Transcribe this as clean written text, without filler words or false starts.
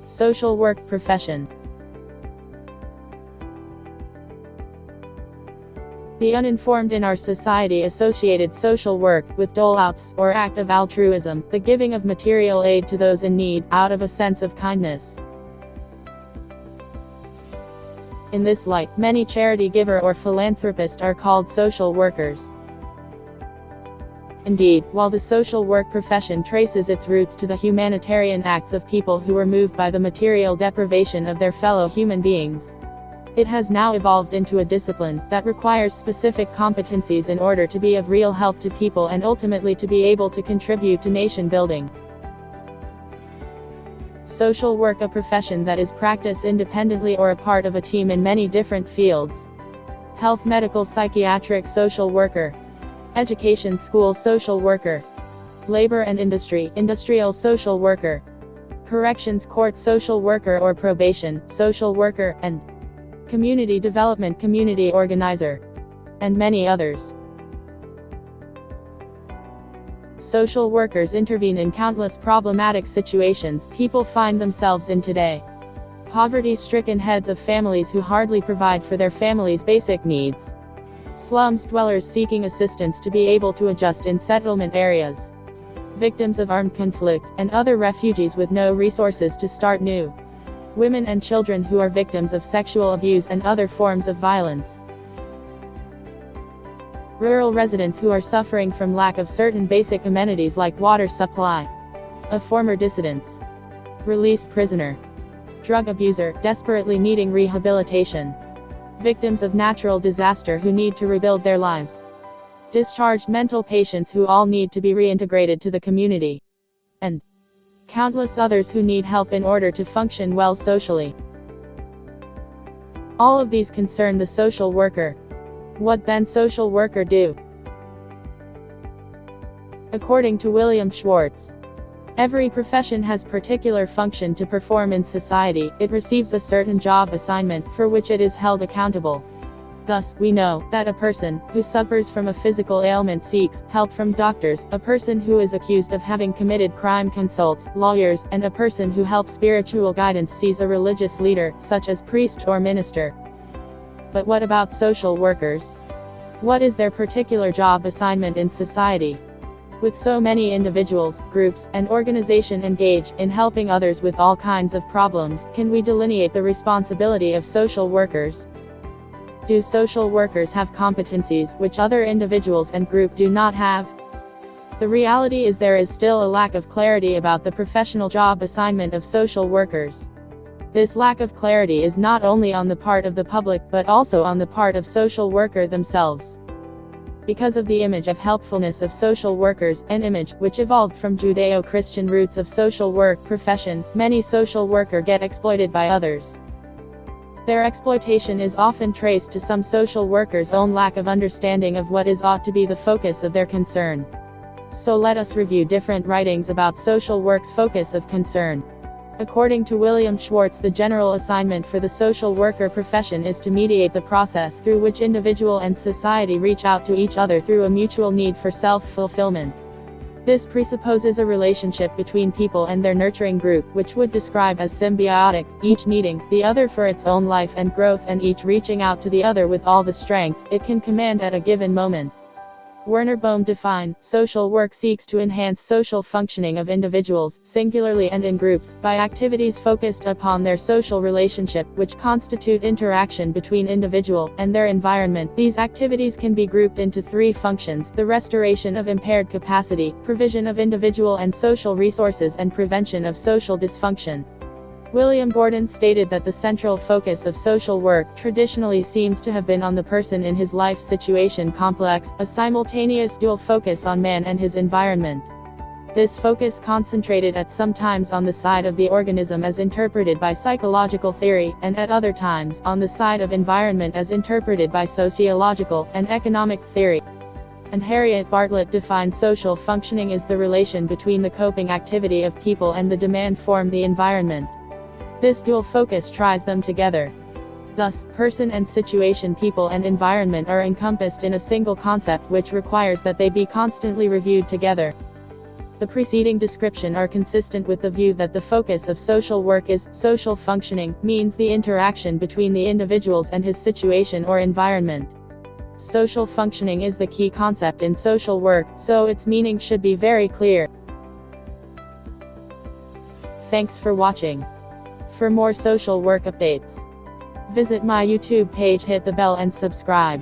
Social work profession. The uninformed in our society associated social work with dole-outs, or act of altruism, the giving of material aid to those in need, out of a sense of kindness. In this light, many charity giver or philanthropist are called social workers. Indeed, while the social work profession traces its roots to the humanitarian acts of people who were moved by the material deprivation of their fellow human beings, it has now evolved into a discipline that requires specific competencies in order to be of real help to people and ultimately to be able to contribute to nation building. Social work, a profession that is practiced independently or a part of a team in many different fields. Health, medical, psychiatric social worker. Education, school social worker. Labor and industry, industrial social worker. Corrections, court social worker or probation, social worker, and community development, community organizer, and many others. Social workers intervene in countless problematic situations people find themselves in today. Poverty-stricken heads of families who hardly provide for their family's basic needs. Slums dwellers seeking assistance to be able to adjust in settlement areas. Victims of armed conflict, and other refugees with no resources to start new. Women and children who are victims of sexual abuse and other forms of violence. Rural residents who are suffering from lack of certain basic amenities like water supply. A former dissidents. Released prisoner. Drug abuser, desperately needing rehabilitation. Victims of natural disaster who need to rebuild their lives. Discharged mental patients who all need to be reintegrated to the community. And countless others who need help in order to function well socially. All of these concern the social worker. What then social worker do? According to William Schwartz, every profession has particular function to perform in society. It receives a certain job assignment for which it is held accountable. Thus, we know that a person who suffers from a physical ailment seeks help from doctors, a person who is accused of having committed crime consults lawyers, and a person who helps spiritual guidance sees a religious leader, such as priest or minister. But what about social workers? What is their particular job assignment in society? With so many individuals, groups, and organizations engaged in helping others with all kinds of problems, can we delineate the responsibility of social workers? Do social workers have competencies which other individuals and groups do not have? The reality is there is still a lack of clarity about the professional job assignment of social workers. This lack of clarity is not only on the part of the public but also on the part of social workers themselves. Because of the image of helpfulness of social workers, an image which evolved from Judeo-Christian roots of social work profession, many social workers get exploited by others. Their exploitation is often traced to some social workers' own lack of understanding of what ought to be the focus of their concern. So let us review different writings about social work's focus of concern. According to William Schwartz, the general assignment for the social worker profession is to mediate the process through which individual and society reach out to each other through a mutual need for self-fulfillment. This presupposes a relationship between people and their nurturing group, which would describe as symbiotic, each needing the other for its own life and growth and each reaching out to the other with all the strength it can command at a given moment. Werner Bohm defined, social work seeks to enhance social functioning of individuals, singularly and in groups, by activities focused upon their social relationship, which constitute interaction between individual and their environment. These activities can be grouped into three functions: the restoration of impaired capacity, provision of individual and social resources, and prevention of social dysfunction. William Gordon stated that the central focus of social work traditionally seems to have been on the person in his life situation complex, a simultaneous dual focus on man and his environment. This focus concentrated at some times on the side of the organism as interpreted by psychological theory, and at other times on the side of environment as interpreted by sociological and economic theory. And Harriet Bartlett defined social functioning as the relation between the coping activity of people and the demand form the environment. This dual focus tries them together. Thus, person and situation, people and environment are encompassed in a single concept which requires that they be constantly reviewed together. The preceding description are consistent with the view that the focus of social work is social functioning, means the interaction between the individuals and his situation or environment. Social functioning is the key concept in social work, so its meaning should be very clear. Thanks for watching. For more social work updates, visit my YouTube page, hit the bell and subscribe.